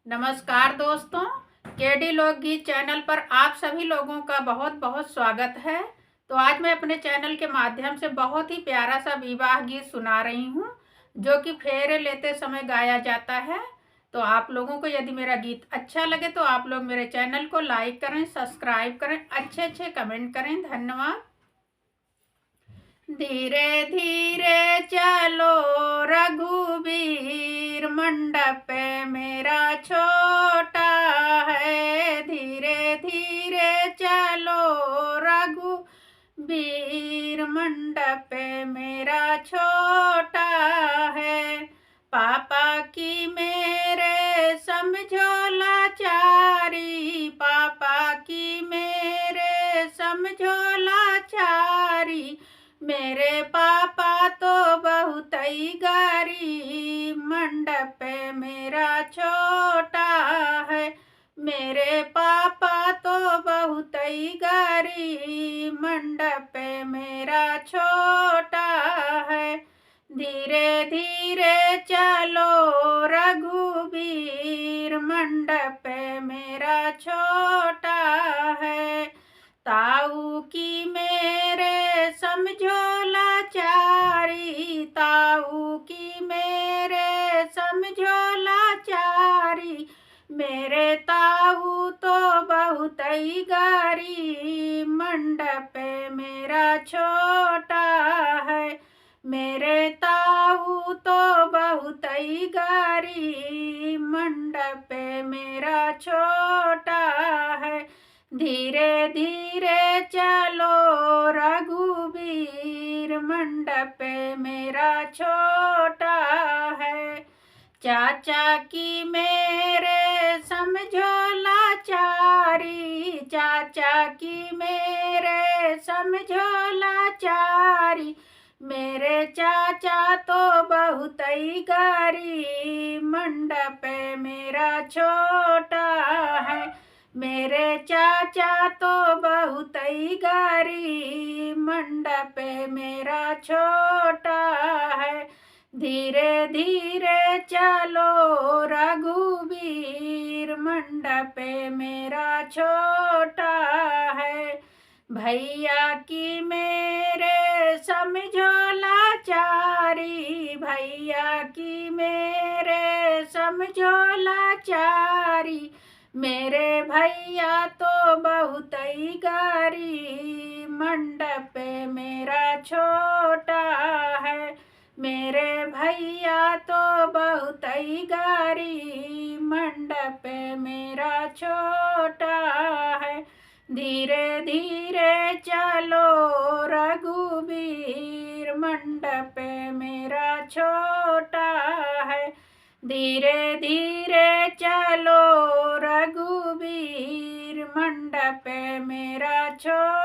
नमस्कार दोस्तों, केडी लोकगीत चैनल पर आप सभी लोगों का बहुत बहुत स्वागत है। तो आज मैं अपने चैनल के माध्यम से बहुत ही प्यारा सा विवाह गीत सुना रही हूँ, जो कि फेरे लेते समय गाया जाता है। तो आप लोगों को यदि मेरा गीत अच्छा लगे तो आप लोग मेरे चैनल को लाइक करें, सब्सक्राइब करें, अच्छे अच्छे कमेंट करें। धन्यवाद। धीरे धीरे चलो रघुवीर, मंडप मेरा छोटा है। धीरे धीरे चलो रघुवीर, मंडप मेरा छोटा है। पापा की मेरे समझो लाचारी, पापा की मेरे समझो लाचारी। मेरे पापा तो बहुत ही गारी, मंडप मेरा छोटा है। मेरे पापा तो बहुत ही गारी, मंडप मेरा छोटा है। धीरे धीरे चलो रघुवीर, मंडप मेरा छोटा है। ताऊ की मेरे समझो लाचारी, ताऊ की मेरे समझो लाचारी। मेरे ताऊ तो बहुत ही गारी, मंडप मेरा छोटा है। मेरे ताऊ तो बहुत ही गारी, मंडप मेरा छोटा है। धीरे धीरे चलो रघुवीर, मंडप मेरा छोटा है। चाचा की मेरे समझो लाचारी, चाचा की मेरे समझो लाचारी। मेरे चाचा तो बहुत ही गारी, मंडप मेरा छोटा है। मेरे चाचा तो बहुत ही गारी, मंडप मेरा छोटा है। धीरे धीरे चलो रघुवीर, मंडप मेरा छोटा है। भैया की मेरे समझो लाचारी, भैया की मेरे समझो लाचारी। मेरे भैया तो बहुत ही गारी, मंडप मेरा छोटा है। मेरे भैया तो बहुत ही गारी, मंडप मेरा छोटा है। धीरे धीरे चलो रघुवीर, मंडप मेरा छोटा है। धीरे धीरे चलो रघुवीर, मंडप मेरा छोटा